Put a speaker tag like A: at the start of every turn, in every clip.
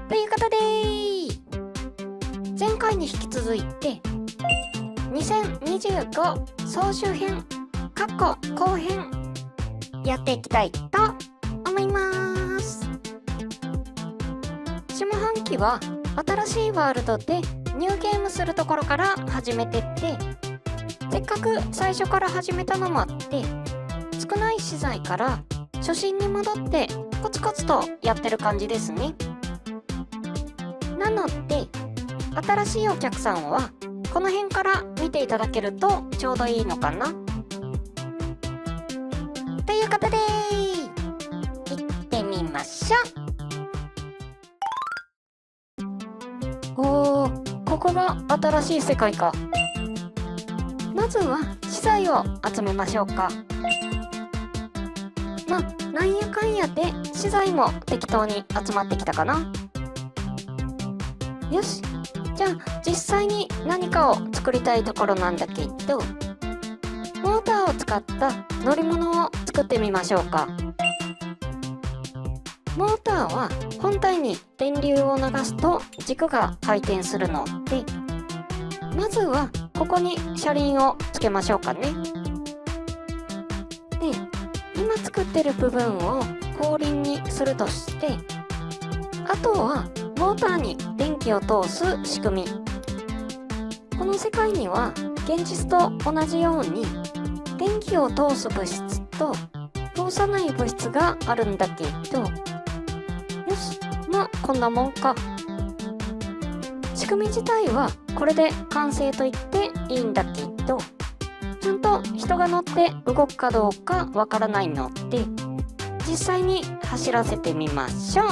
A: ということで前回に引き続いて2025総集編後編やっていきたいと思います。下半期は新しいワールドでニューゲームするところから始めてって、せっかく最初から始めたのもあって少ない資材から初心に戻ってコツコツとやってる感じですね。なので新しいお客さんはこの辺から見ていただけるとちょうどいいのかなということで行ってみましょう。おー、ここが新しい世界か。まずは資材を集めましょうか。まあなんやかんやで資材も適当に集まってきたかな。よし、じゃあ実際に何かを作りたいところなんだけど、モーターを使った乗り物を作ってみましょうか。モーターは本体に電流を流すと軸が回転するので、まずはここに車輪をつけましょうかね。で、今作ってる部分を後輪にするとして、あとはモーターに電気を通す仕組み。この世界には現実と同じように電気を通す物質と通さない物質があるんだけど、よし、まあこんなもんか。仕組み自体はこれで完成と言っていいんだけど、ちゃんと人が乗って動くかどうかわからないので、実際に走らせてみましょう。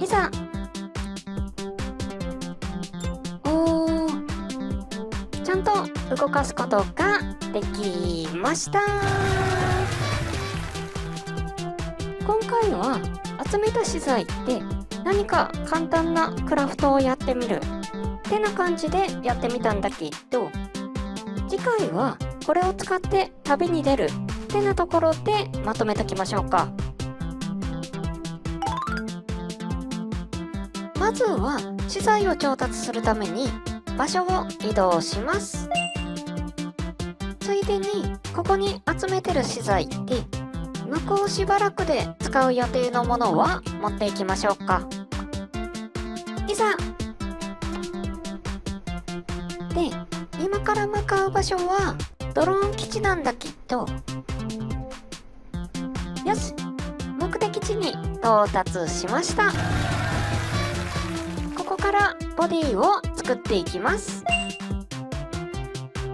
A: いざ。おー、ちゃんと動かすことができました。今回は集めた資材で何か簡単なクラフトをやってみるってな感じでやってみたんだけど、次回はこれを使って旅に出るってなところでまとめときましょうか。まずは資材を調達するために場所を移動します。ついでにここに集めてる資材で向こうしばらくで使う予定のものは持っていきましょうか。いざ。で、今から向かう場所はドローン基地なんだけど、よし、目的地に到達しました。ここからボディを作っていきます。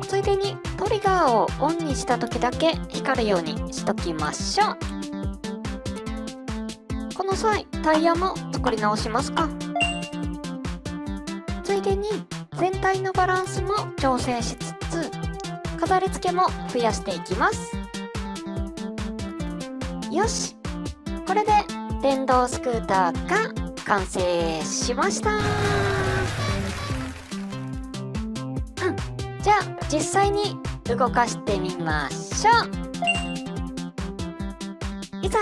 A: ついでにトリガーをオンにした時だけ光るようにしときましょう。この際タイヤも作り直しますか。ついでに全体のバランスも調整しつつ飾り付けも増やしていきます。よし、これで電動スクーターが完成しました。じゃあ実際に動かしてみましょう。いざ。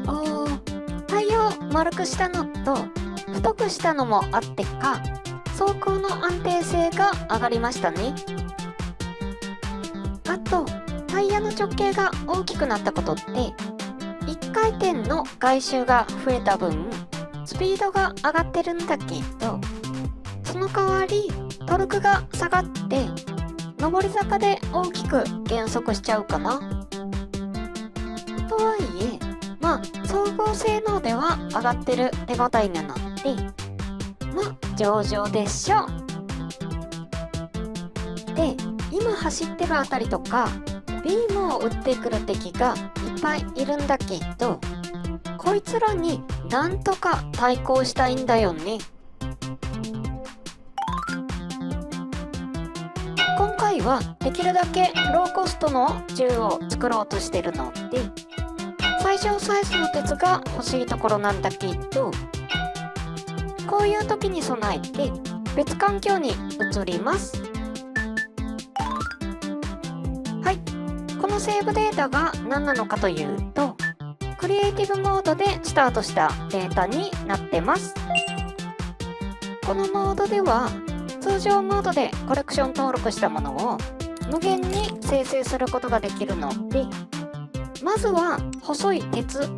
A: おー、タイヤを丸くしたのと太くしたのもあってか、走行の安定性が上がりましたね。あとタイヤの直径が大きくなったことで1回転の外周が増えた分スピードが上がってるんだけど、その代わりトルクが下がって上り坂で大きく減速しちゃうかな。とはいえ、まあ総合性能では上がってる手応えなので、まあ上々でしょう。で、今走ってるあたりとかビームを撃ってくる敵がいっぱいいるんだけど、こいつらになんとか対抗したいんだよね。今回はできるだけローコストの銃を作ろうとしてるので、最小サイズの鉄が欲しいところなんだけど、こういう時に備えて別環境に移ります。はい、このセーブデータが何なのかというと、クリエイティブモードでスタートしたデータになってます。このモードでは通常モードでコレクション登録したものを無限に生成することができるので、まずは細い鉄、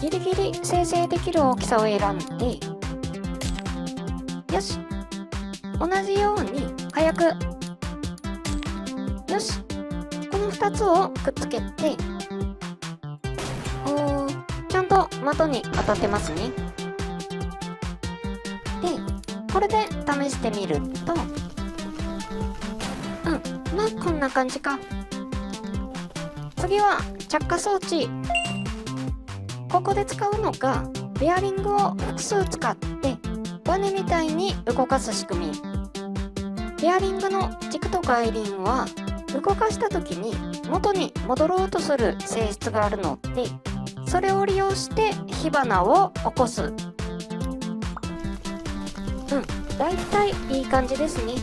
A: ギリギリ生成できる大きさを選んで、よし、同じように火薬、よし、この2つをくっつけて、ちゃんと的に当たってますね。で、これで試してみると、まあこんな感じか。次は着火装置。ここで使うのがベアリングを複数使ってバネみたいに動かす仕組み。ベアリングの軸と外輪は動かした時に元に戻ろうとする性質があるので、それを利用して火花を起こす。だいたいいい感じですね。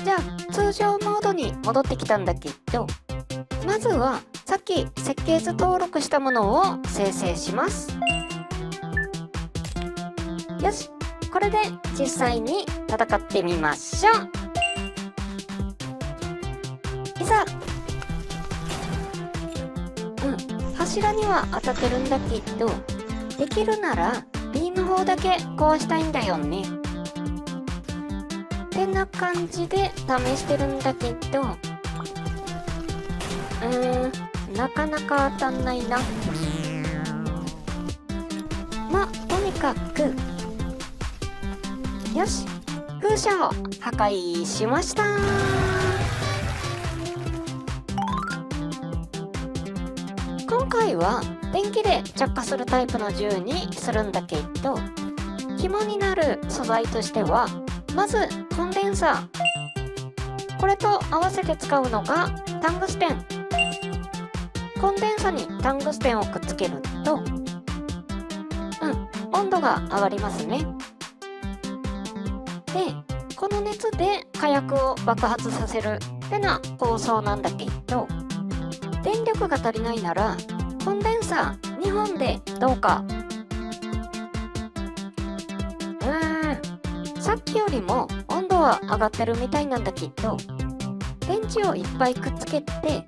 A: じゃあ通常モードに戻ってきたんだけど、まずはさっき設計図登録したものを生成します。よし、これで実際に戦ってみましょう。いざ。柱には当たってるんだけど、できるならビーム砲だけ壊したいんだよね。ってな感じで試してるんだけど、なかなか当たんないな。まあとにかく、よし、風車を破壊しました。今回は電気で着火するタイプの銃にするんだけど、肝になる素材としてはまずコンデンサー。これと合わせて使うのがタングステン。コンデンサにタングステンをくっつけると、温度が上がりますね。で、この熱で火薬を爆発させるってな構想なんだけど、電力が足りないならコンデンサー2本でどうか。さっきよりも温度は上がってるみたいなんだけど、電池をいっぱいくっつけて、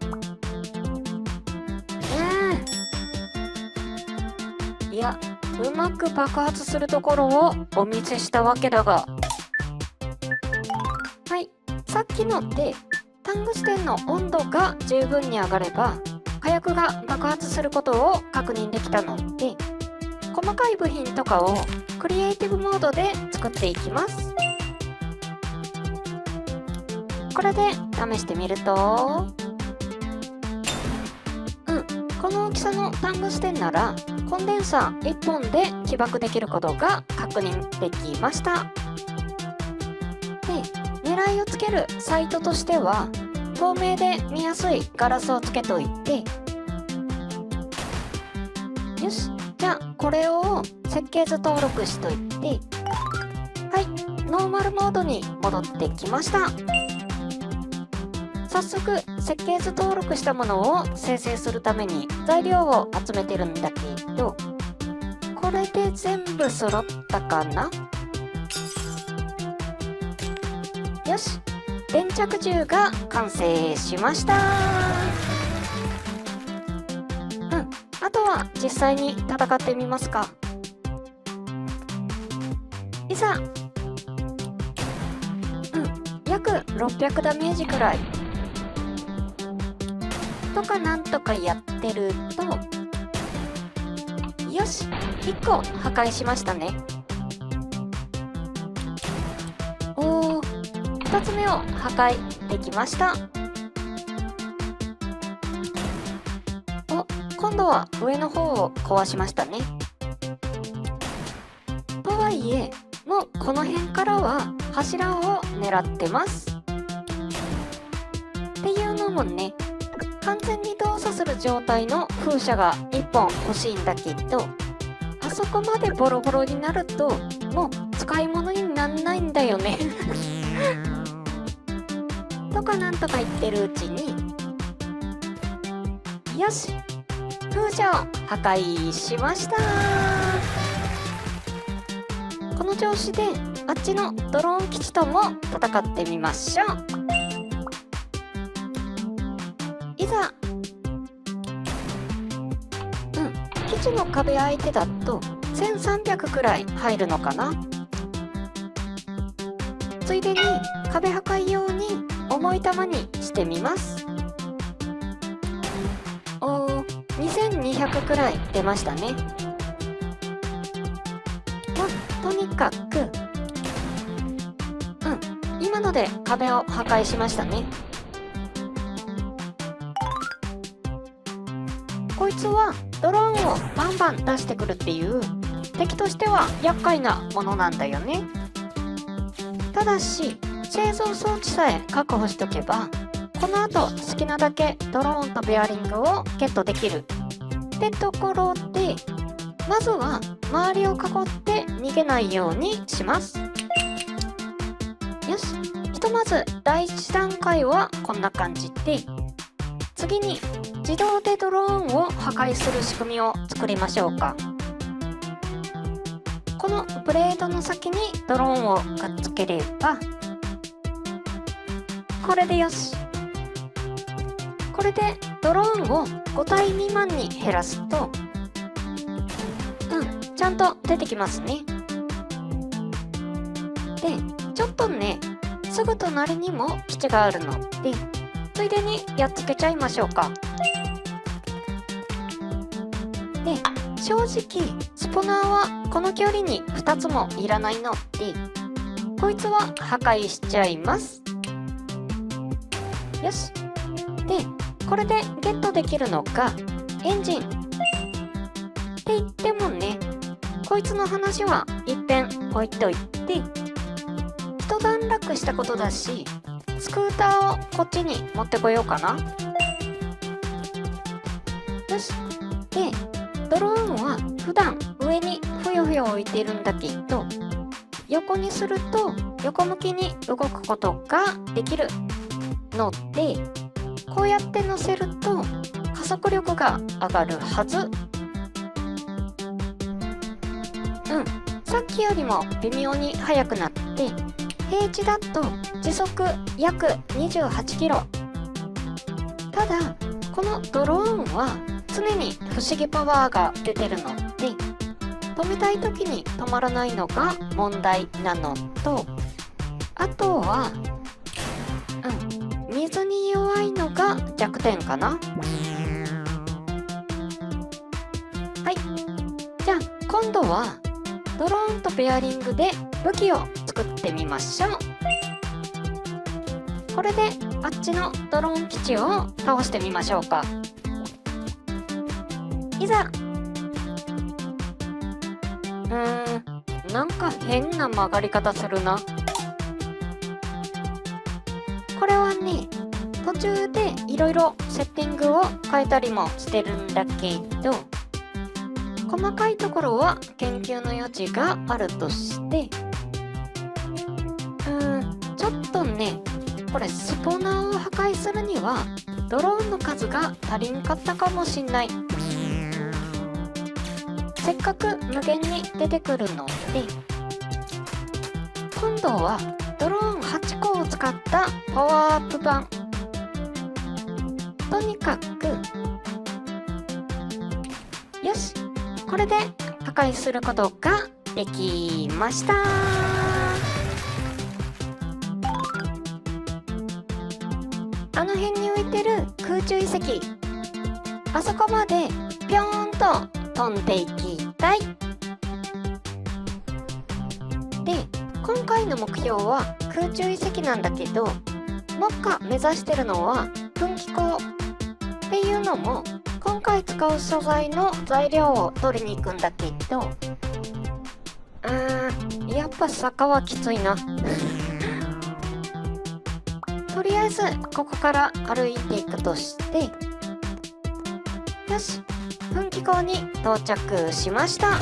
A: いや、うまく爆発するところをお見せしたわけだが、はい、さっきのでタングステンの温度が十分に上がれば火薬が爆発することを確認できたので、細かい部品とかをクリエイティブモードで作っていきます。これで試してみると、この大きさのタングステンならコンデンサー1本で起爆できることが確認できました。で、狙いをつけるサイトとしては透明で見やすいガラスをつけといて、よし、じゃあこれを設計図登録しといて、はい、ノーマルモードに戻ってきました。早速設計図登録したものを生成するために材料を集めてるんだけど、これで全部揃ったかな。よし、電着銃が完成しました。あとは実際に戦ってみますか。いざ。約600ダメージくらいとかなんとかやってると、よし、1個破壊しましたね。2つ目を破壊できました。今度は上の方を壊しましたね。とはいえ、もうこの辺からは柱を狙ってます。っていうのもね、完全に動作する状態の風車が1本欲しいんだけど、あそこまでボロボロになるともう使い物になんないんだよねとかなんとか言ってるうちに、よし、風車を破壊しました。この調子であっちのドローン基地とも戦ってみましょう。いざ。基地の壁相手だと1300くらい入るのかな。ついでに壁破壊用に重い弾にしてみます。2200くらい出ましたね。とにかく今ので壁を破壊しましたね。こいつはドローンをバンバン出してくるっていう敵としては厄介なものなんだよね。ただし製造装置さえ確保しとけばこの後好きなだけドローンとベアリングをゲットできるってところで、まずは周りを囲って逃げないようにします。よし、ひとまず第1段階はこんな感じで、次に自動でドローンを破壊する仕組みを作りましょうか。このブレードの先にドローンをくっつければこれでよし。これでドローンを5体未満に減らすとちゃんと出てきますね。でちょっとね、すぐ隣にも基地があるのでついでにやっつけちゃいましょうか。で正直スポナーはこの距離に2つもいらないのでこいつは破壊しちゃいます。よし。でこれでゲットできるのがエンジンって言ってもね、こいつの話は一遍置いといて、一段落したことだしスクーターをこっちに持ってこようかな。よし。でドローンは普段上にふよふよ置いてるんだけど横にすると横向きに動くことができるのでこうやって乗せると加速力が上がるはず。さっきよりも微妙に速くなって平地だと時速約28キロ。ただこのドローンは常に不思議パワーが出てるので止めたい時に止まらないのが問題なのと、あとは水に弱いのが弱点かな。はい、じゃあ今度はドローンとベアリングで武器を作ってみましょう。これであっちのドローン基地を倒してみましょうか。いざ。なんか変な曲がり方するな。これはね、途中でいろいろセッティングを変えたりもしてるんだけど細かいところは研究の余地があるとしてちょっとね、これスポナーを破壊するにはドローンの数が足りんかったかもしんない。せっかく無限に出てくるので今度はドローン8個を使ったパワーアップ版。とにかくよし、これで破壊することができました。あの辺に浮いてる空中遺跡、あそこまでぴょーんと飛んでいきたい。で今回の目標は空中遺跡なんだけど目下目指してるのは噴気口っていうのも今回使う素材の材料を取りに行くんだけどやっぱ坂はきついなとりあえずここから歩いていくとしてよし、噴気口に到着しました。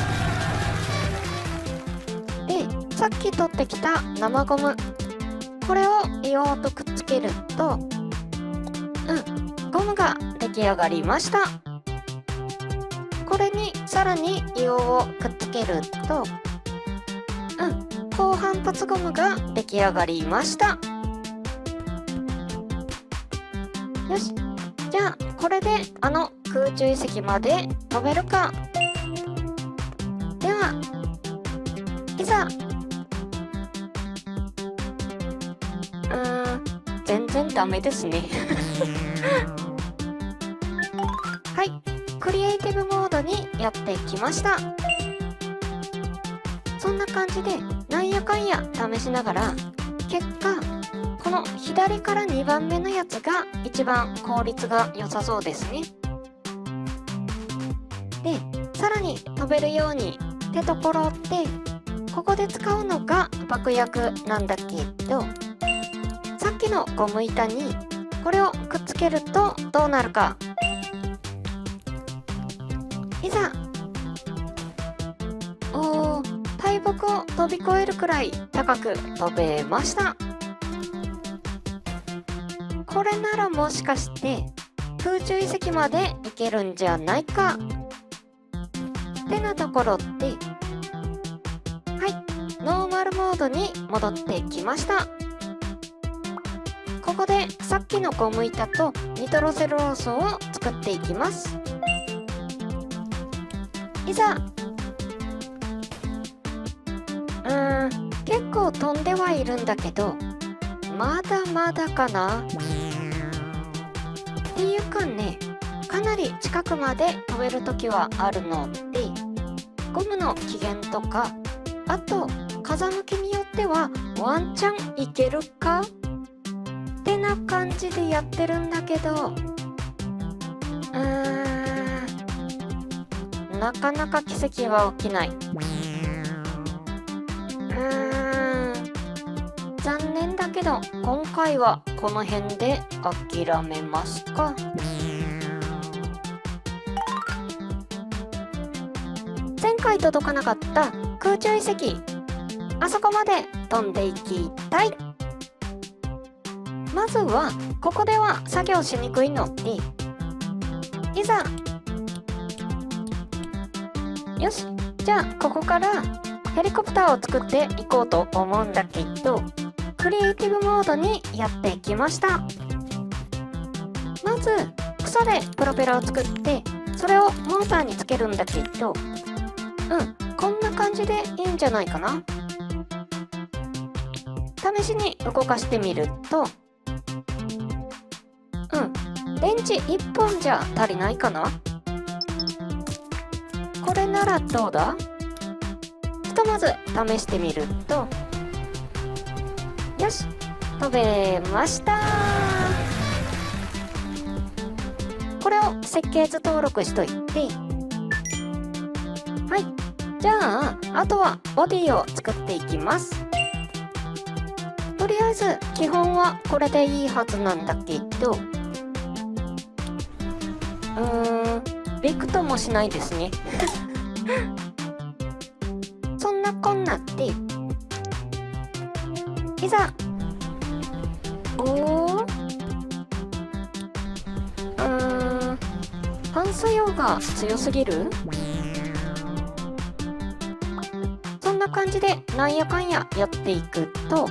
A: でさっき取ってきた生ゴム、これを硫黄とくっつけるとゴゴムが出来上がりました。これにさらに硫黄をくっつけると、高反発ゴムが出来上がりました。よし、じゃあこれで空中遺跡まで飛べるか。では、いざ。全然ダメですね。はい、クリエイティブモードにやってきました。そんな感じでなんやかんや試しながら、結果この左から2番目のやつが一番効率が良さそうですね。で、さらに飛べるようにってところで、ここで使うのが爆薬なんだけど、さっきのゴム板にこれをくっつけるとどうなるか。いざ。おー、大木を飛び越えるくらい高く飛べました。これならもしかして空中遺跡まで行けるんじゃないかってなところで、はい、ノーマルモードに戻ってきました。ここでさっきのゴム板とニトロセルロースを作っていきます。いざ。結構飛んではいるんだけど、まだまだかな。っていうかね、かなり近くまで飛べるときはあるので、ゴムの起源とか、あと風向きによってはワンチャンいけるかってな感じでやってるんだけど、なかなか奇跡は起きない。残念だけど今回はこの辺で諦めますか。前回届かなかった空中遺跡、あそこまで飛んでいきたい。まずはここでは作業しにくいので、いざ。よし、じゃあここからヘリコプターを作っていこうと思うんだけど、クリエイティブモードにやってきました。まず草でプロペラを作って、それをモーターにつけるんだけど、こんな感じでいいんじゃないかな。試しに動かしてみると、電池1本じゃ足りないかな。これならどうだ。ひとまず試してみると、よし、飛べました。これを設計図登録しといて、はい、じゃああとはボディを作っていきます。とりあえず基本はこれでいいはずなんだけど、びくともしないですね。そんなこんなで、いざ。反作用が強すぎる。そんな感じでなんやかんややっていくと、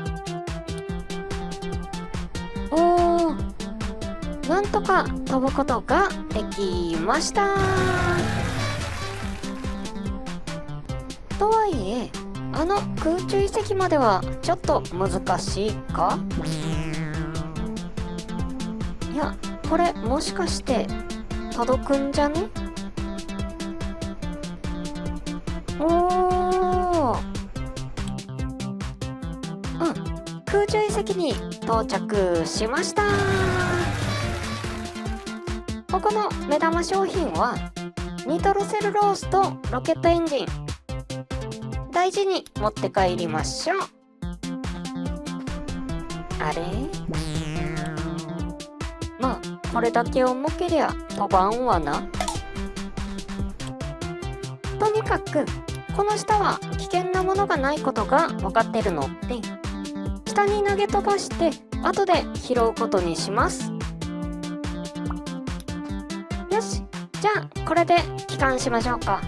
A: なんとか飛ぶことができました。とはいえ、空中遺跡まではちょっと難しいか。いや、これもしかして届くんじゃね。空中遺跡に到着しました。ここの目玉商品はニトロセルロースとロケットエンジン、大事に持って帰りましょう。あれ、まあこれだけ重けりゃ飛ばんわな。とにかくこの下は危険なものがないことが分かってるので、下に投げ飛ばして後で拾うことにします。よし、じゃあこれで帰還しましょうか。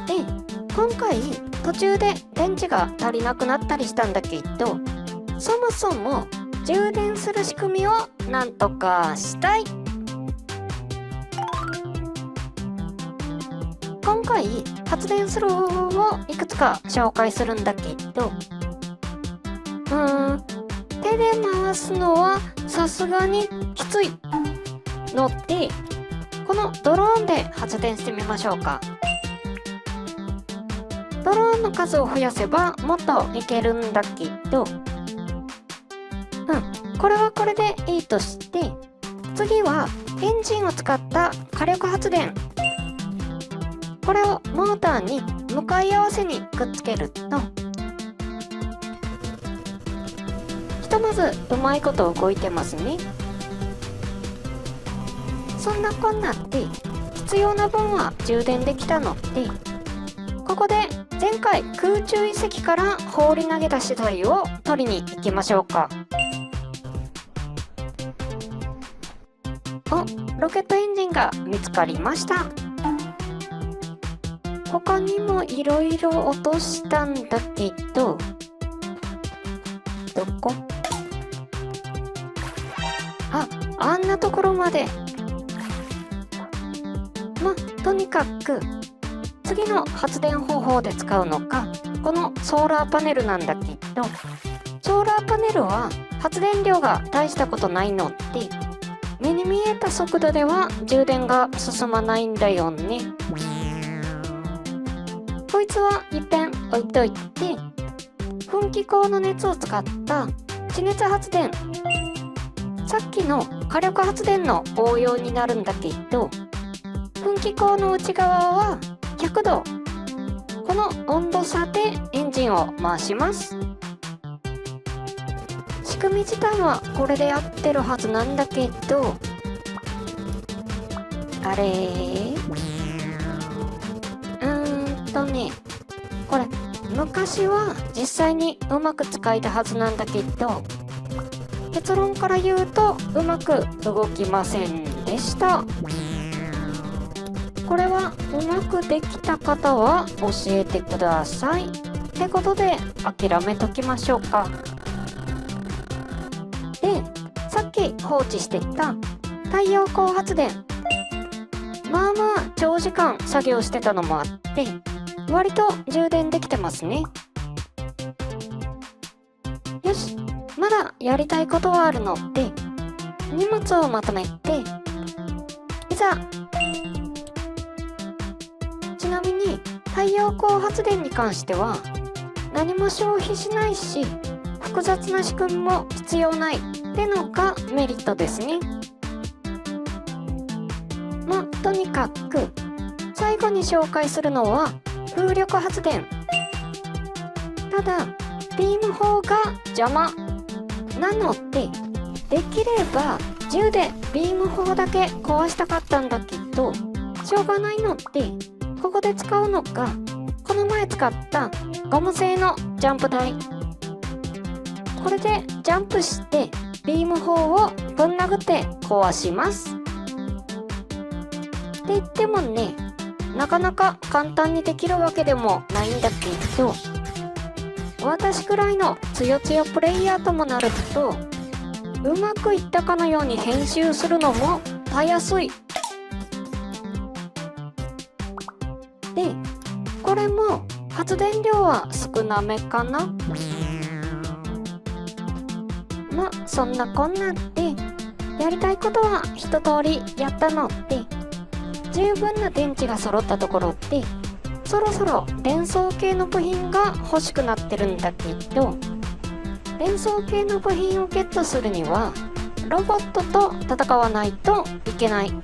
A: で、今回途中で電池が足りなくなったりしたんだけど、そもそも充電する仕組みをなんとかしたい。今回発電する方法をいくつか紹介するんだけど、手で回すのはさすがにきついので、このドローンで発電してみましょうか。ドローンの数を増やせばもっといけるんだけど、これはこれでいいとして、次はエンジンを使った火力発電。これをモーターに向かい合わせにくっつけると、ひとまずうまいこと動いてますね。そんなこんなで必要な分は充電できたので、ここで前回空中遺跡から放り投げた資材を取りに行きましょうか。ロケットエンジンが見つかりました。他にもいろいろ落としたんだけど、どこ？あんなところまで。とにかく次の発電方法で使うのがこのソーラーパネルなんだけど、ソーラーパネルは発電量が大したことないので、目に見えた速度では充電が進まないんだよね。こいつは一遍置いといて、噴気口の熱を使った地熱発電。さっきの火力発電の応用になるんだけど、噴気口の内側は100度。この温度差でエンジンを回します。仕組み自体はこれでやってるはずなんだけど、あれこれ昔は実際にうまく使えたはずなんだけど、結論から言うとうまく動きませんでした。これはうまくできた方は教えてください。ってことで諦めときましょうか。で、さっき放置してた太陽光発電。まあ長時間作業してたのもあって割と充電できてますね。よし、まだやりたいことはあるので荷物をまとめていざ。ちなみに太陽光発電に関しては何も消費しないし複雑な仕組みも必要ないってのがメリットですね。とにかく最後に紹介するのは風力発電。ただビーム砲が邪魔なので、できれば銃でビーム砲だけ壊したかったんだけどしょうがないので、ここで使うのがこの前使ったゴム製のジャンプ台。これでジャンプしてビーム砲をぶん殴って壊します。って言ってもね、なかなか簡単にできるわけでもないんだけど、私くらいのつよつよプレイヤーともなるとうまくいったかのように編集するのもたやすい。で、これも発電量は少なめかな。そんなこんなんでやりたいことは一通りやったので、十分な電池が揃ったところでそろそろ連想系の部品が欲しくなってるんだけど、連想系の部品をゲットするにはロボットと戦わないといけない。で、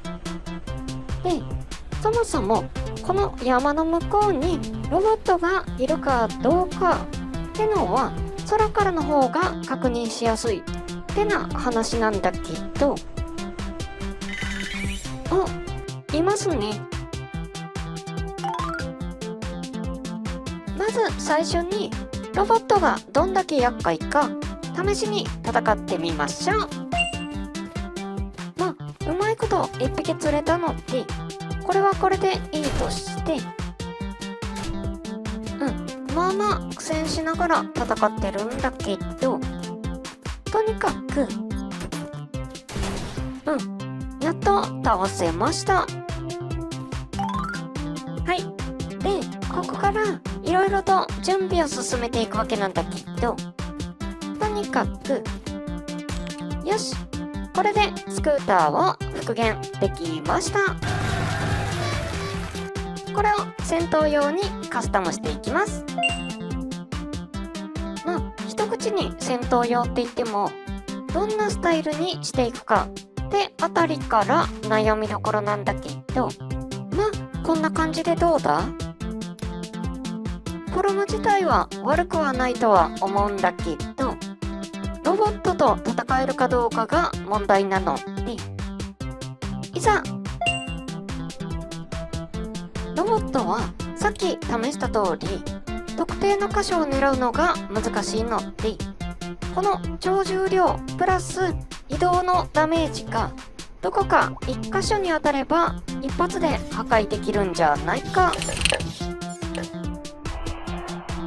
A: そもそもこの山の向こうにロボットがいるかどうかってのは空からの方が確認しやすいってな話なんだけど、いますね。まず最初にロボットがどんだけ厄介か試しに戦ってみましょう。1匹釣れたので、これはこれでいいとして、まあまあ苦戦しながら戦ってるんだけど、とにかく、やっと倒せました。はい。で、ここからいろいろと準備を進めていくわけなんだけど、とにかく、よし、これでスクーターを復元できました。これを戦闘用にカスタムしていきます。まあ、一口に戦闘用って言っても、どんなスタイルにしていくかってあたりから悩みどころなんだけど、まあ、こんな感じでどうだ？フォルム自体は悪くはないとは思うんだけど、ロボットと戦えるかどうかが問題なので、いざ！ロボットはさっき試した通り、特定の箇所を狙うのが難しいので、この超重量プラス移動のダメージがどこか一箇所に当たれば一発で破壊できるんじゃないか。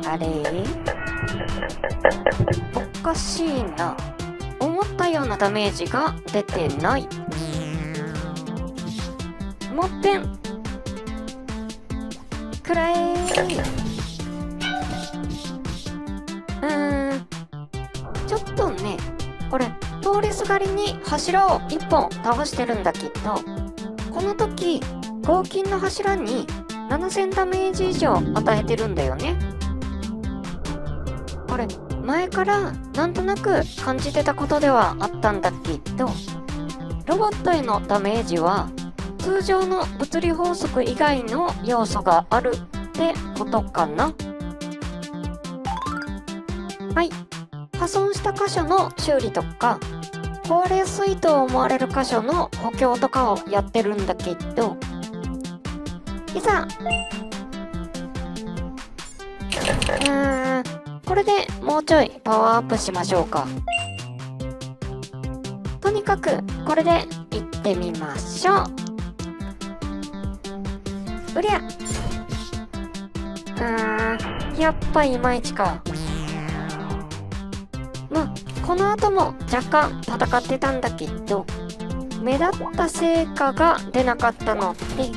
A: あれ？おかしいな。思ったようなダメージが出てない。もっぺんくらえちょっとね、これ通りすがりに柱を1本倒してるんだけど、この時合金の柱に7000ダメージ以上与えてるんだよね。これ前からなんとなく感じてたことではあったんだけど、ロボットへのダメージは通常の物理法則以外の要素があるってことかな。はい。破損した箇所の修理とか、壊れやすいと思われる箇所の補強とかをやってるんだけど、いざこれでもうちょいパワーアップしましょうか。とにかくこれでいってみましょう。うりゃやっぱいまいちか。まあこの後も若干戦ってたんだけど、目立った成果が出なかったので、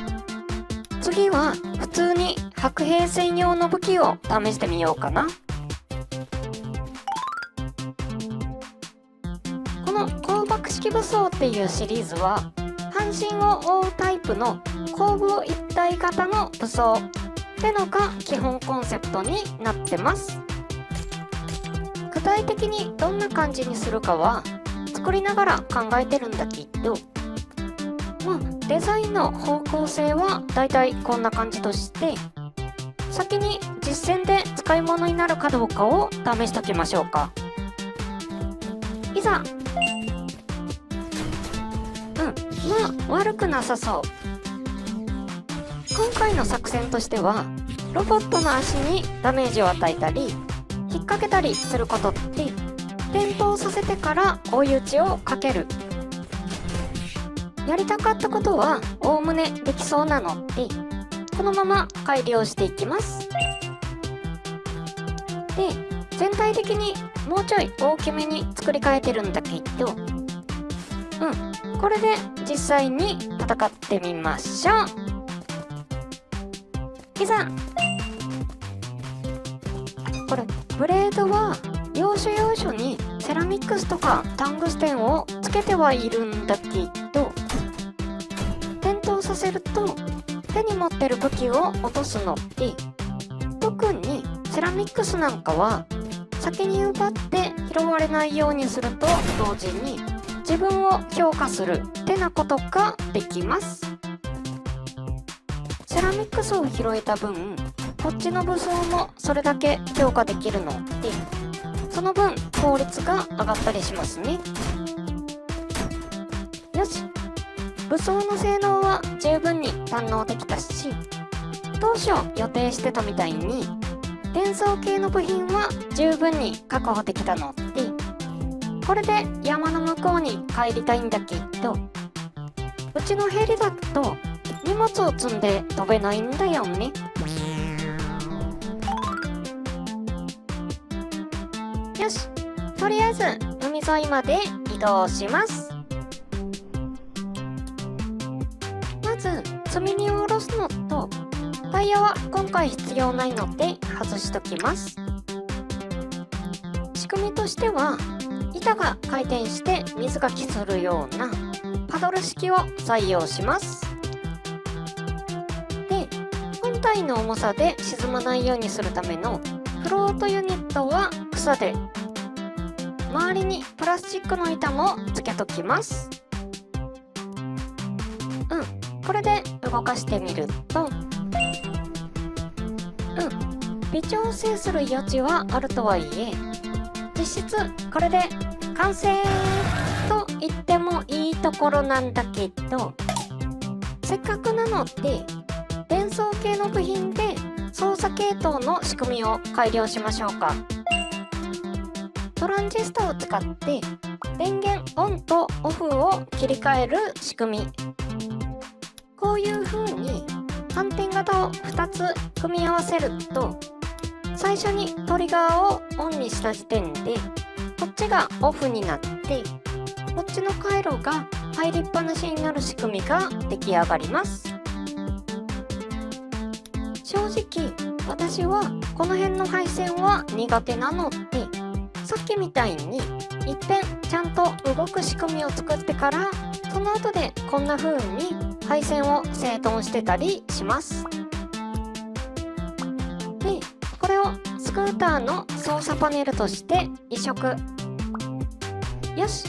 A: 次は普通に白兵専用の武器を試してみようかな。この光爆式武装っていうシリーズは、半身を覆うタイプの後部一体型の武装ってのが基本コンセプトになってます。具体的にどんな感じにするかは作りながら考えてるんだけど、まあデザインの方向性はだいたいこんな感じとして、先に実戦で使い物になるかどうかを試しておきましょうか。いざ。まあ悪くなさそう。今回の作戦としては、ロボットの足にダメージを与えたり引っ掛けたりすることって転倒させてから追い打ちをかける。やりたかったことはおおむねできそうなので、このまま改良していきます。で、全体的にもうちょい大きめに作り変えてるんだけど、これで実際に戦ってみましょう。いざ。これブレードは要所要所にセラミックスとかタングステンをつけてはいるんだけど、転倒させると手に持ってる武器を落とすので、特にセラミックスなんかは先に奪って拾われないようにすると同時に自分を強化するってなことができます。セラミックスを拾えた分、こっちの武装もそれだけ強化できるので、その分効率が上がったりしますね。よし、武装の性能は十分に堪能できたし、当初予定してたみたいに伝送系の部品は十分に確保できたので、これで山の向こうに帰りたいんだけど、うちのヘリだと荷物を積んで飛べないんだよね。よし、とりあえず海沿いまで移動します。まず積み荷を下ろすのと、タイヤは今回必要ないので外しときます。仕組みとしては、板が回転して水がきするようなパドル式を採用します。で、本体の重さで沈まないようにするためのフロートユニットは草で、周りにプラスチックの板もつけときます。これで動かしてみると、微調整する余地はあるとはいえ、実質これで完成と言ってもいいところなんだけど、せっかくなので電装系の部品で操作系統の仕組みを改良しましょうか。トランジスタを使って電源オンとオフを切り替える仕組み。こういう風に反転型を2つ組み合わせると、最初にトリガーをオンにした時点でこっちがオフになって、こっちの回路が入りっぱなしになる仕組みが出来上がります。正直私はこの辺の配線は苦手なので、さっきみたいにいっぺんちゃんと動く仕組みを作ってから、その後でこんな風に配線を整頓してたりします。で、これをスクーターの操作パネルとして移植。よし、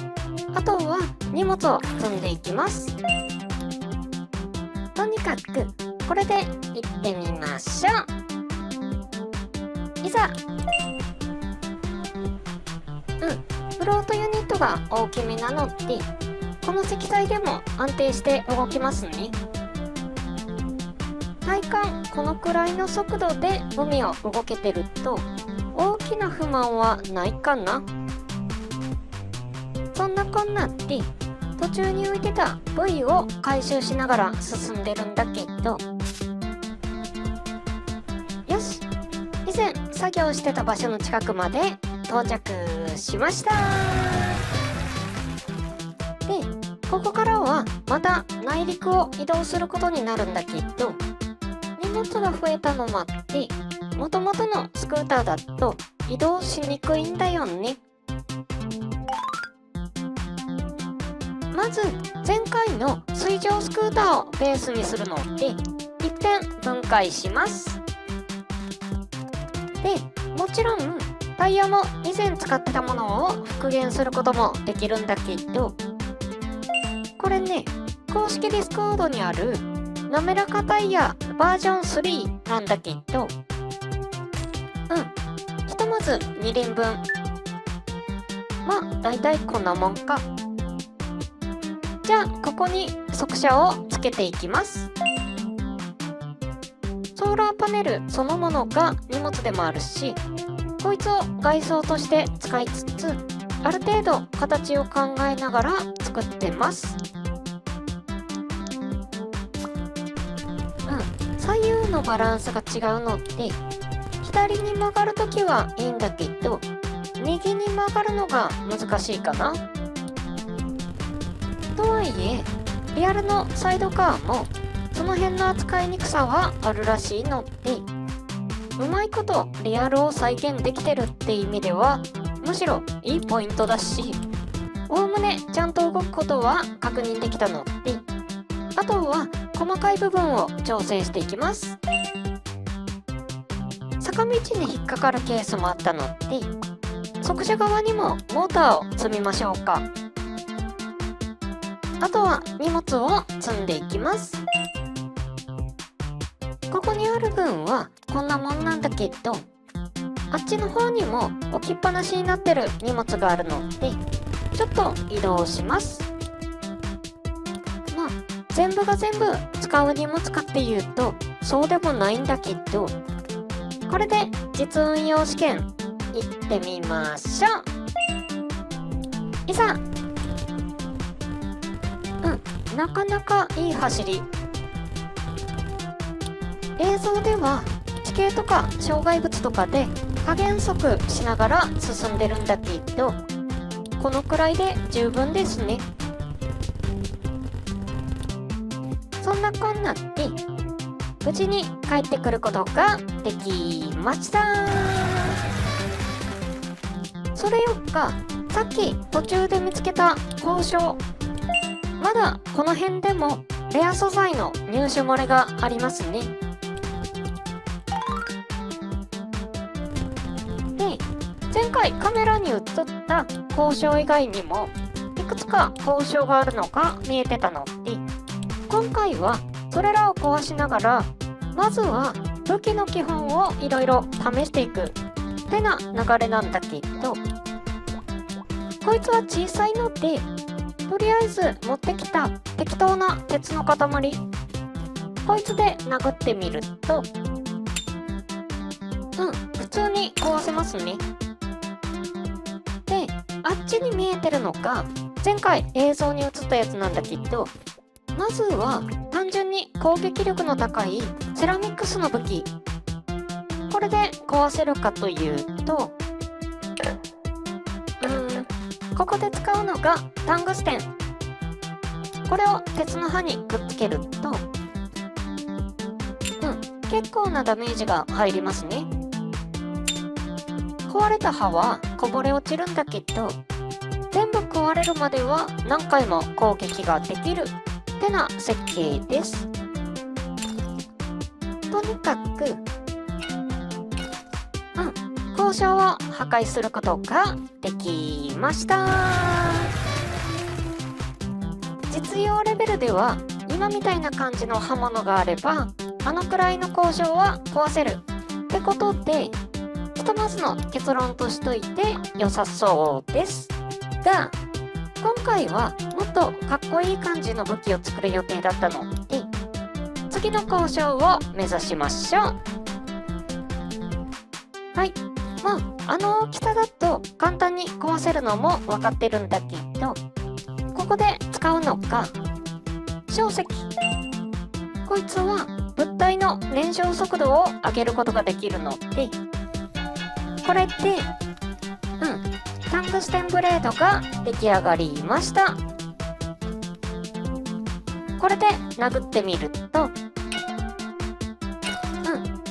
A: あとは荷物を積んでいきます。とにかくこれで行ってみましょう。いざ。フロートユニットが大きめなので、この積載でも安定して動きますね。体感このくらいの速度で海を動けてると大きな不満はないかな。そんなこんなで途中に浮いてたブイを回収しながら進んでるんだけど、よし、以前作業してた場所の近くまで到着しました。で、ここからはまた内陸を移動することになるんだけど、荷物が増えたのもあって元々のスクーターだと移動しにくいんだよね。まず前回の水上スクーターをベースにするので一遍分解します。で、もちろんタイヤも以前使ってたものを復元することもできるんだけど、これね、公式ディスコードにあるなめらかタイヤバージョン3なんだけど、ひとまず2輪分。まあだいたいこんなもんか。じゃあここに側車をつけていきます。ソーラーパネルそのものが荷物でもあるし、こいつを外装として使いつつ、ある程度形を考えながら作ってます。左右のバランスが違うので、左に曲がるときはいいんだけど、右に曲がるのが難しいかな。とはいえ、リアルのサイドカーもその辺の扱いにくさはあるらしいので、うまいことリアルを再現できてるって意味ではむしろいいポイントだし、おおむねちゃんと動くことは確認できたので、あとは細かい部分を調整していきます。坂道に引っかかるケースもあったので、側車側にもモーターを積みましょうか。あとは荷物を積んでいきます。ここにある分はこんなもんなんだけど、あっちの方にも置きっぱなしになってる荷物があるので、ちょっと移動します。まあ全部が全部使う荷物かっていうとそうでもないんだけど、これで実運用試験行ってみましょう。いざ。なかなかいい走り。映像では地形とか障害物とかで加減速しながら進んでるんだけど、このくらいで十分ですね。そんなこんなで無事に帰ってくることができました。それよっか、さっき途中で見つけた交渉、まだこの辺でもレア素材の入手漏れがありますね。で、前回カメラに映った交渉以外にもいくつか交渉があるのが見えてたので、今回はそれらを壊しながら、まずは武器の基本をいろいろ試していくってな流れなんだけど、こいつは小さいので、とりあえず持ってきた適当な鉄の塊、こいつで殴ってみると、普通に壊せますね。で、あっちに見えてるのが前回映像に映ったやつなんだけど、まずは単純に攻撃力の高いセラミックスの武器、これで壊せるかというと、ここで使うのがタングステン。これを鉄の刃にくっつけると、結構なダメージが入りますね。壊れた刃はこぼれ落ちるんだけど、全部壊れるまでは何回も攻撃ができるってな設計です。とにかく、交渉を破壊することができました。実用レベルでは今みたいな感じの刃物があれば、あのくらいの交渉は壊せるってことで、ひとまずの結論としといて良さそうですが、今回はもっとかっこいい感じの武器を作る予定だったので、次の交渉を目指しましょう。はい、あの大きさだと簡単に壊せるのも分かってるんだけど、ここで使うのが硝石。こいつは物体の燃焼速度を上げることができるので、これでタングステンブレードが出来上がりました。これで殴ってみると、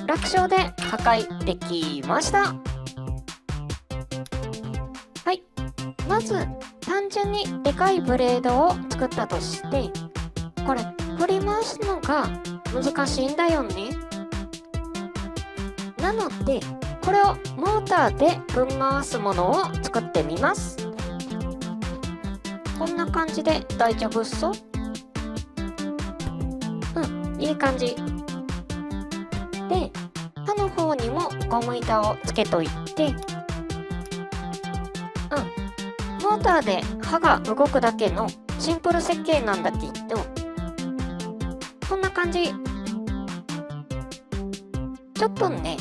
A: 楽勝で破壊できました。はい、まず単純にでかいブレードを作ったとして、これ振り回すのが難しいんだよね。なのでこれをモーターでぶん回すものを作ってみます。こんな感じで大丈夫そう？いい感じ。で、刃の方にもゴム板をつけといて、モーターで刃が動くだけのシンプル設計なんだけど、こんな感じ。ちょっとね、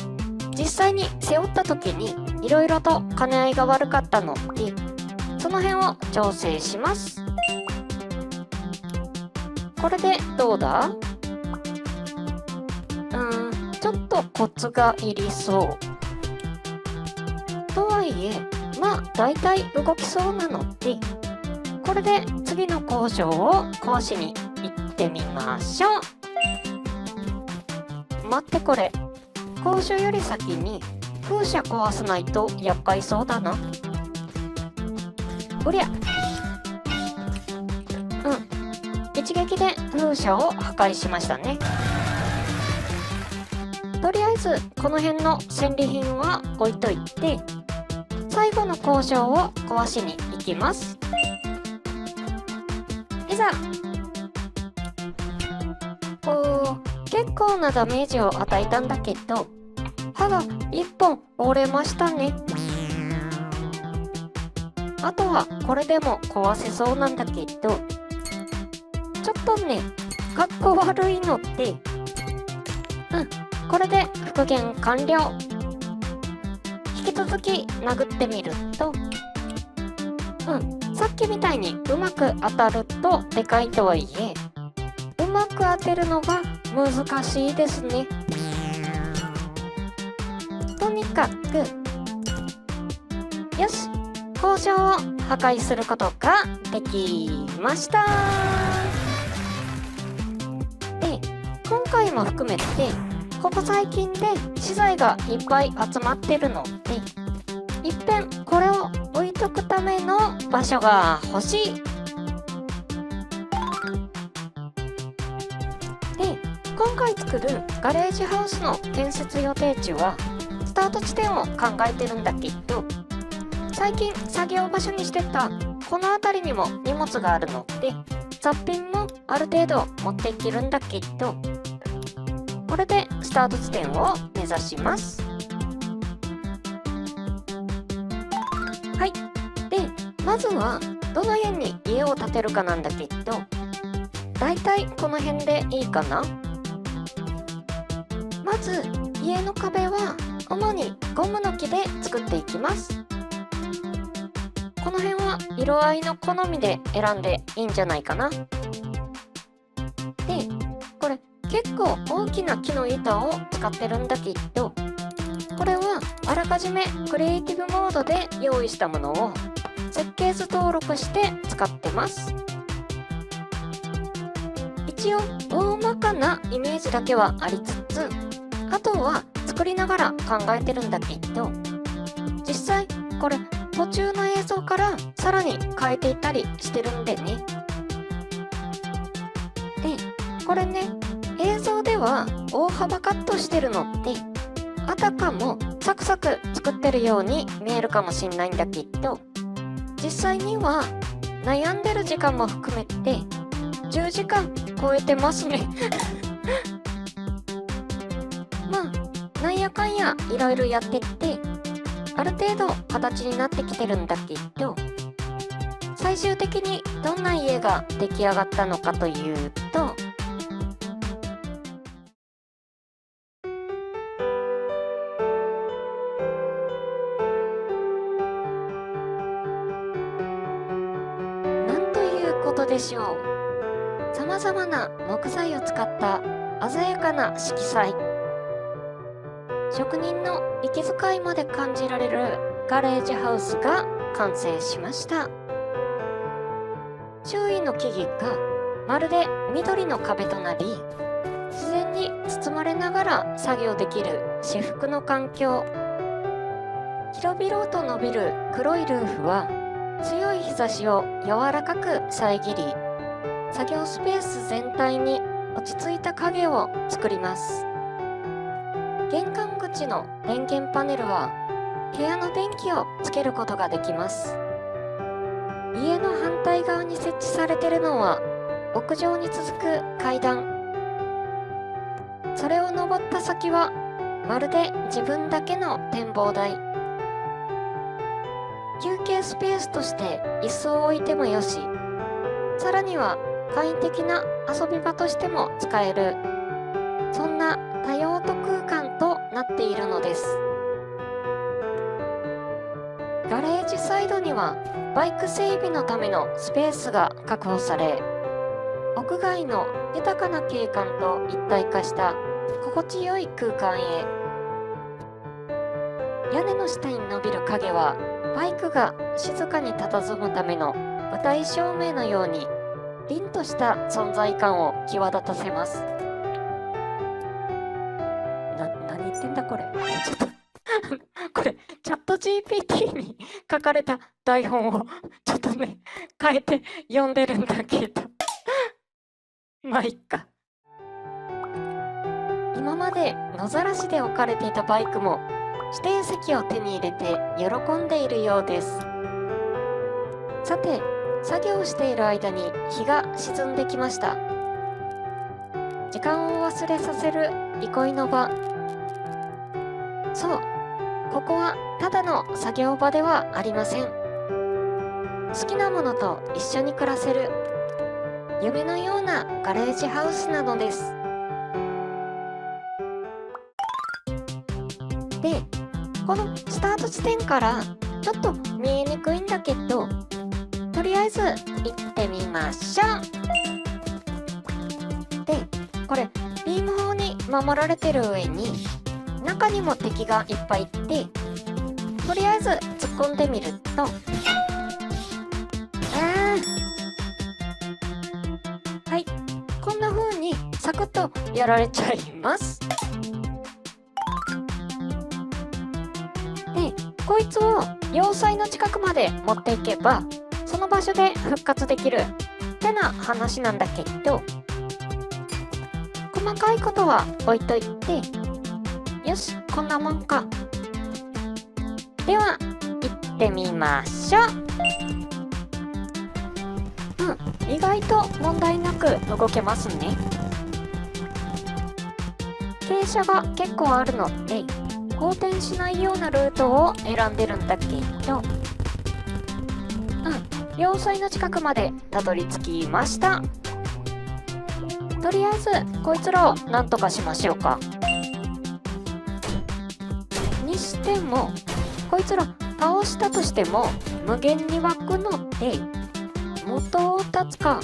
A: 実際に背負った時にいろいろと兼ね合いが悪かったので、その辺を調整します。これでどうだ？ちょっとコツがいりそう。とはいえ、だいたい動きそうなので、これで次の交渉を壊しに行ってみましょう。待って、これ交渉より先に風車壊さないと厄介そうだな。おりゃ、一撃で風車を破壊しましたね。とりあえずこの辺の戦利品は置いといて、最後の交渉を壊しに行きます。いざ。結構なダメージを与えたんだけど、刃が1本折れましたね。あとはこれでも壊せそうなんだけど、ちょっとね、かっこ悪いので、これで復元完了。引き続き殴ってみると、さっきみたいにうまく当たるとでかいとはいえ、く当てるのが難しいですね。とにかく、よし、工場を破壊することができました。で、今回も含めて、ここ最近で資材がいっぱい集まってるので、いっぺんこれを置いとくための場所が欲しい。で、今回作るガレージハウスの建設予定地はスタート地点を考えてるんだけど、最近作業場所にしてたこの辺りにも荷物があるので、雑品もある程度持っていけるんだけど、これでスタート地点を目指します。はい。で、まずはどの辺に家を建てるかなんだけど、だいたいこの辺でいいかな。まず家の壁は主にゴムの木で作っていきます。この辺は色合いの好みで選んでいいんじゃないかな。で、これ結構大きな木の板を使ってるんだけど、これはあらかじめクリエイティブモードで用意したものを設計図登録して使ってます。一応大まかなイメージだけはありつつ、あとは作りながら考えてるんだけど、実際これ途中の映像からさらに変えていったりしてるんでね。で、これね、映像では大幅カットしてるのってあたかもサクサク作ってるように見えるかもしんないんだけど、実際には悩んでる時間も含めて10時間超えてますねまあなんやかんやいろいろやってってある程度形になってきてるんだけど、最終的にどんな家が出来上がったのかというと、なんということでしょう。さまざまな木材を使った鮮やかな色彩、職人の息遣いまで感じられるガレージハウスが完成しました。周囲の木々がまるで緑の壁となり、自然に包まれながら作業できる至福の環境。広々と伸びる黒いルーフは強い日差しを柔らかく遮り、作業スペース全体に落ち着いた影を作ります。玄関口の電源パネルは部屋の電気をつけることができます。家の反対側に設置されているのは屋上に続く階段。それを登った先はまるで自分だけの展望台。休憩スペースとして椅子を置いてもよし、さらには簡易的な遊び場としても使える、そんな多用途空間となっているのです。ガレージサイドにはバイク整備のためのスペースが確保され、屋外の豊かな景観と一体化した心地よい空間へ。屋根の下に伸びる影はバイクが静かに佇むための舞台照明のように凛とした存在感を際立たせます。何言ってんだこれ。ちょっとこれチャット GPT に書かれた台本をちょっとね変えて読んでるんだけどまあいっか。今まで野ざらしで置かれていたバイクも指定席を手に入れて喜んでいるようです。さて、作業している間に日が沈んできました。時間を忘れさせる憩いの場。そう、ここはただの作業場ではありません。好きなものと一緒に暮らせる夢のようなガレージハウスなのです。で、このスタート地点からちょっと見えにくいんだけど、とりあえず行ってみましょう。で、これビーム砲に守られてる上に中にも敵がいっぱいいて、とりあえず突っ込んでみると、はい、こんな風にサクッとやられちゃいます。で、こいつを要塞の近くまで持っていけばその場所で復活できるってな話なんだけど、細かいことは置いといて、よし、こんなもんか。では行ってみましょう。意外と問題なく動けますね。傾斜が結構あるので横転しないようなルートを選んでるんだけど、要塞の近くまでたどり着きました。とりあえずこいつらをなんとかしましょうか。にしてもこいつら倒したとしても無限に湧くので元を立つか。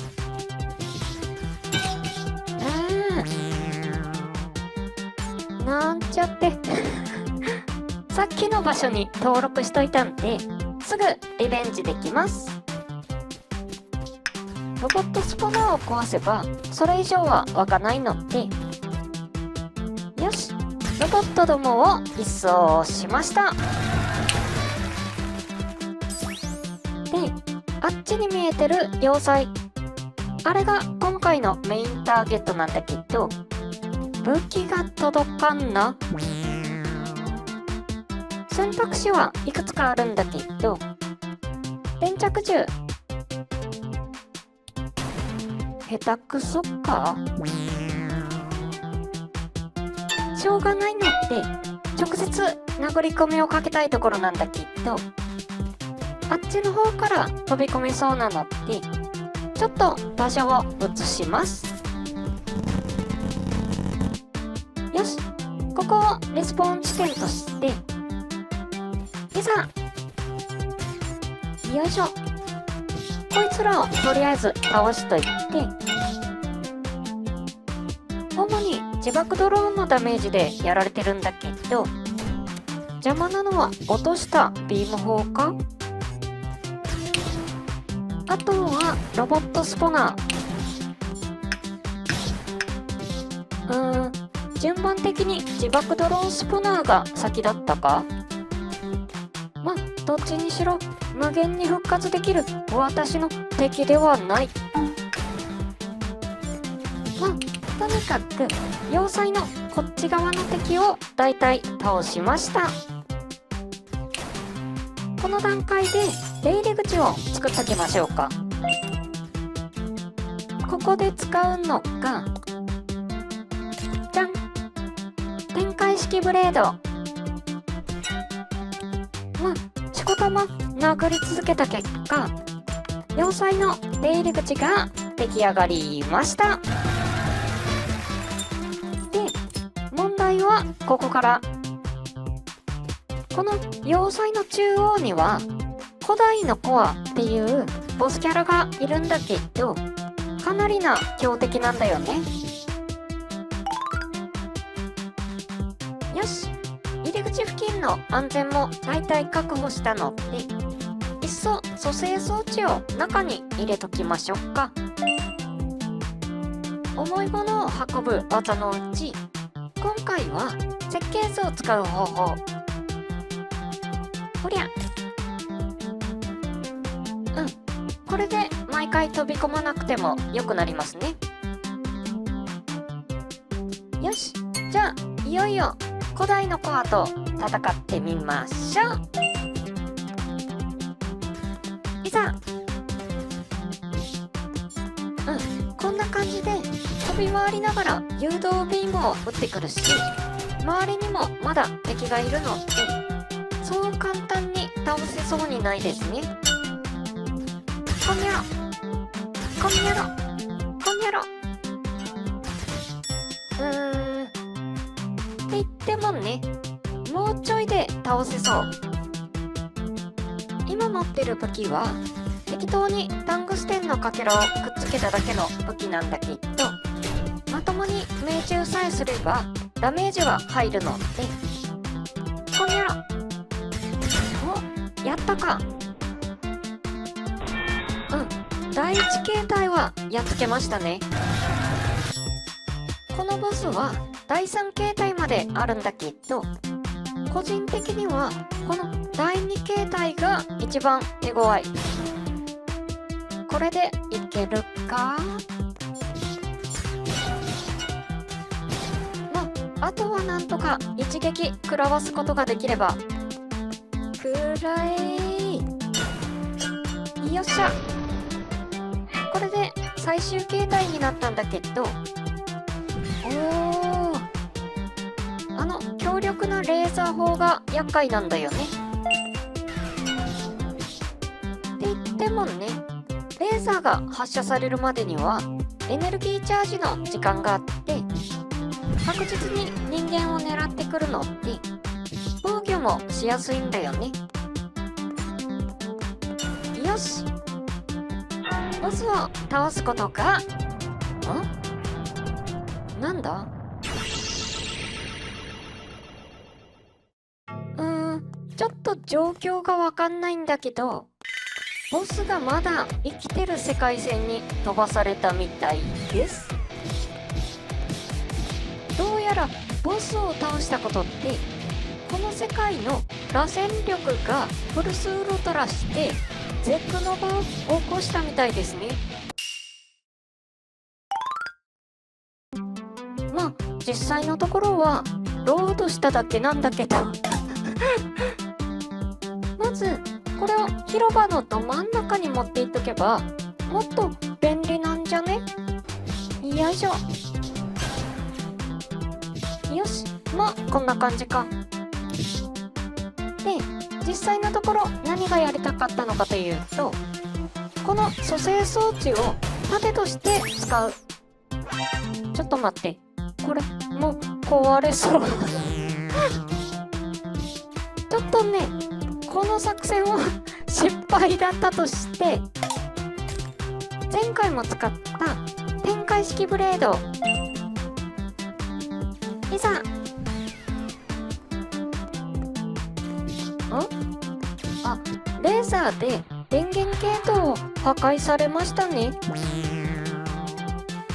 A: なんちゃってさっきの場所に登録しといたんですぐリベンジできます。ロボットスポナーを壊せばそれ以上は湧かないので、よし、ロボットどもを一掃しました。で、あっちに見えてる要塞、あれが今回のメインターゲットなんだけど、武器が届かんな。選択肢はいくつかあるんだけど、連着銃下手くそか。しょうがないので直接殴り込みをかけたいところなんだけど、あっちの方から飛び込めそうなのでちょっと場所を移します。よし、ここをレスポーン地点としていざ、よいしょ。こいつらをとりあえず倒しといて、主に自爆ドローンのダメージでやられてるんだけど、邪魔なのは落としたビーム砲か。あとはロボットスポナー。順番的に自爆ドローンスポナーが先だったか。まあどっちにしろ無限に復活できる私の敵ではない。まあとにかく要塞のこっち側の敵をだいたい倒しました。この段階で出入り口を作っておきましょうか。ここで使うのがじゃん、展開式ブレード。まあしこたま殴り続けた結果、要塞の出入り口が出来上がりました。で、問題はここから。この要塞の中央には古代のコアっていうボスキャラがいるんだけど、かなりな強敵なんだよね。よし、入り口付近の安全もだいたい確保したので、いっそ蘇生装置を中に入れときましょうか。重いものを運ぶ技のうち、今回は設計図を使う方法。こりゃ、これで毎回飛び込まなくてもよくなりますね。よし、じゃあいよいよ古代のコアと戦ってみましょう。いざ。こんな感じで飛び回りながら誘導ビームを撃ってくるし、周りにもまだ敵がいるのでそう簡単に倒せそうにないですね。こんにゃろ、こんにゃろ、こんにゃろ。って言ってもね、もうちょいで倒せそう。今持ってる武器は適当にタングステンのかけらをくっつけただけの武器なんだけど、まともに命中さえすればダメージは入るので、こにゃら。お、やったか。第一形態はやっつけましたね。このボスは第三形態まであるんだけど、個人的にはこの第二形態が一番手強い。これでいけるか。あとはなんとか一撃食らわすことができれば。くらえ。よっしゃ。これで最終形態になったんだけど、強力なレーザー砲が厄介なんだよね。って言ってもね、レーザーが発射されるまでにはエネルギーチャージの時間があって、確実に人間を狙ってくるので防御もしやすいんだよね。よし、ボスを倒すことが、なんだ？ちょっと状況がわかんないんだけど、ボスがまだ生きてる世界線に飛ばされたみたいです。どうやらボスを倒したことってこの世界の螺旋力がフルスウルトラしてゼクノバを起こしたみたいですね。まあ実際のところはロードしただけなんだけどまずこれを広場のど真ん中に持っていっとけばもっと便利なんじゃね？よいしょ。よし、まあこんな感じか。で、実際のところ何がやりたかったのかというと、この蘇生装置を盾として使う。ちょっと待って、これもう壊れそうちょっとね、この作戦は失敗だったとして、前回も使った展開式ブレード、いざ。レーザーで電源系統を破壊されましたね。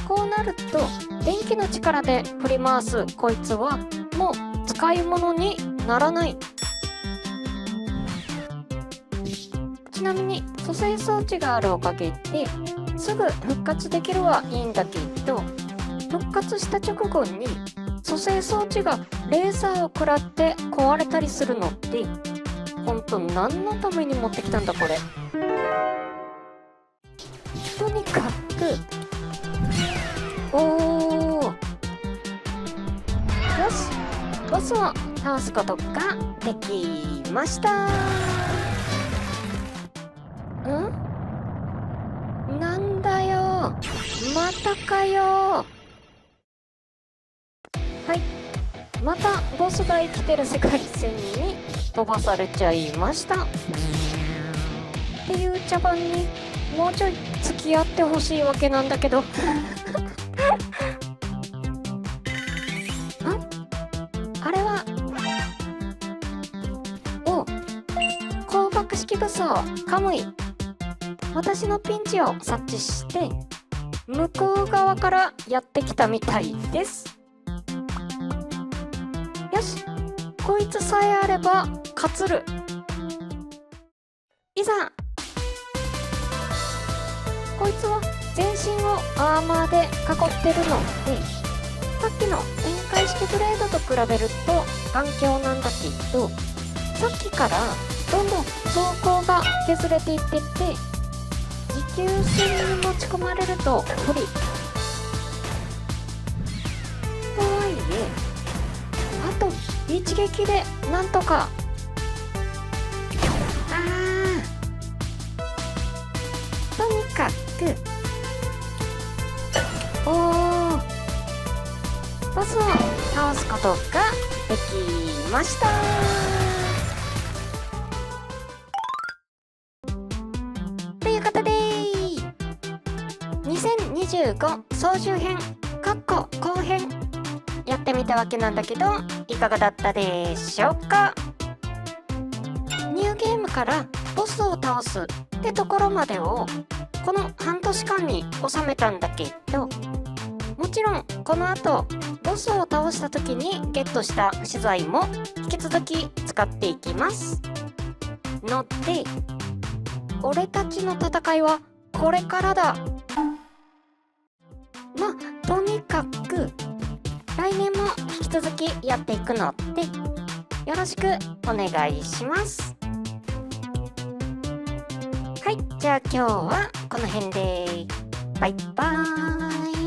A: こうなると電気の力で振り回すこいつはもう使い物にならない。ちなみに蘇生装置があるおかげですぐ復活できるはいいんだけど、復活した直後に蘇生装置がレーザーを食らって壊れたりするのってほんと何のために持ってきたんだこれ。とにかくよし、ボスを倒すことができました。なんだよ、またかよ。はい、またボスが生きてる世界線に飛ばされちゃいました。っていう茶番にもうちょい付き合ってほしいわけなんだけどあれは光学式武装カムイ。私のピンチを察知して向こう側からやってきたみたいです。よし、こいつさえあれば勝つる。いざ。こいつは全身をアーマーで囲ってるので、さっきの展開式ブレードと比べると頑強なんだけど、さっきからどんどん走行が削れていってて、持久戦に持ち込まれると不利。とはいえあと一撃でなんとか。とにかくボスを倒すことができました。ということで2025総集編後編やってみたわけなんだけど、いかがだったでしょうか。ニューゲームからボスを倒すってところまでをこの半年間に収めたんだけど、もちろんこの後ボスを倒した時にゲットした資材も引き続き使っていきますので、俺たちの戦いはこれからだ。まあとにかく来年も引き続きやっていくのでよろしくお願いします。はい、じゃあ今日はこの辺でバイバーイ。